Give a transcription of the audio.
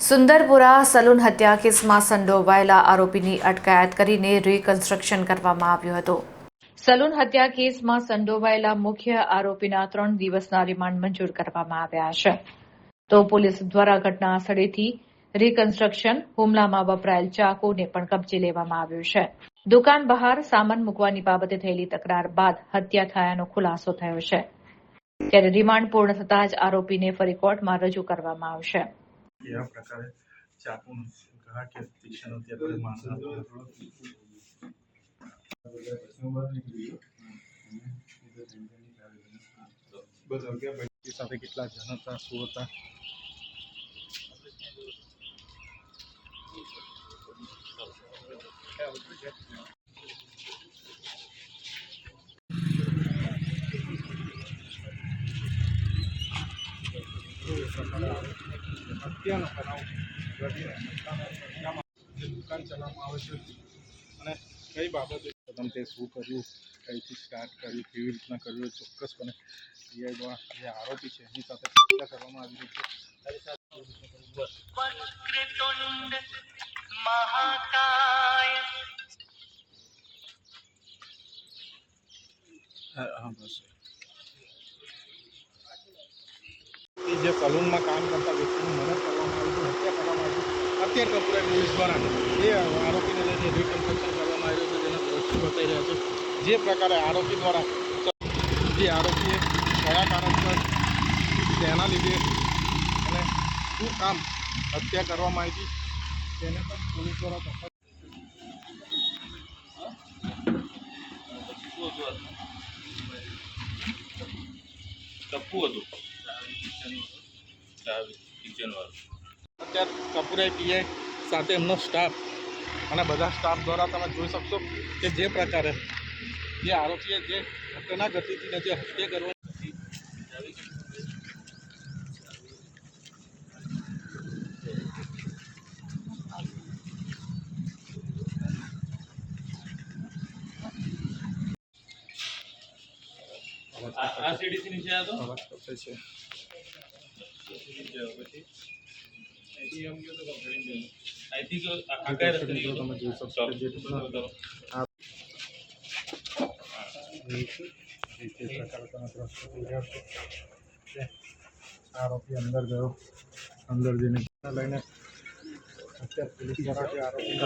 Sundarpura salon હત્યા કેસમાં સંડોવાયેલા આરોપીની અટકાયત કરીને રિકન્સ્ટ્રક્શન કરવામાં આવ્યું હતું. સલૂન હત્યા કેસમાં સંડોવાયેલા મુખ્ય આરોપીના 3 દિવસના રિમાન્ડ મંજૂર કરવામાં આવ્યા છે. તો પોલીસ દ્વારા ઘટના સ્થળેથી રિકન્સ્ટ્રક્શન હુમલામાં વપરાયેલ ચાકુને પણ કબજે લેવામાં આવ્યું છે. દુકાન બહાર સામાન મૂકવાની બાબતે થયેલી તકરાર બાદ હત્યા થયાનો ખુલાસો થયો છે. ત્યારે રિમાન્ડ પૂર્ણ થતાં જ આરોપીને ફરી કોર્ટમાં રજૂ કરવામાં આવશે. એવા પ્રકારે ચાકુ ઘા કે તીક્ષ્ણ ત્યારે માણસના સાથે કેટલા જણ હતા, શું હતા? હત્યાનો બનાવ ઘટીને દુકાન ચલાવવામાં આવે છે અને કઈ બાબતે તમે તે શું કર્યું, કઈથી સ્ટાર્ટ કર્યું, કેવી રીતના કર્યું, ચોક્કસપણે પીઆઈ દ્વારા જે આરોપી છે એની સાથે ચર્ચા કરવામાં આવી રહી છે. જે સલૂનમાં કામ કરતા વ્યક્તિની મદદ કરવામાં આવી છે, હત્યા કરવામાં આવી છે. અત્યારે કપૂરા પોલીસ દ્વારા એ આરોપીને લઈને રિકન્સ્ટ્રક્શન કરવામાં આવ્યું છે, જેના દ્રશ્યો બતાવી રહ્યા છે. જે પ્રકારે આરોપી દ્વારા જે આરોપીએ કયા કારણસર તેના લીધે અને શું કામ હત્યા કરવામાં આવી તેને પણ પોલીસ દ્વારા તપાસ અત્યારે કપૂરા પીઆઈ સાથે એમનો સ્ટાફ અને બધા સ્ટાફ દ્વારા તમે જોઈ શકશો કે જે પ્રકારે જે આરોપીએ જે ઘટના ઘટીથી નથી હત્યા કરવા આ સીડીથી નીચે આ તો અવાજ કરશે છે. આઈથી તો આકાર તમે જોઈ શકશો કે જે રીતના પ્રકારે તમે દ્રશ્યો જોઈ રહ્યા છો કે આરોપી અંદર ગયો, અંદર જઈને લઈને અત્યારે પોલીસ દ્વારા જે આરોપી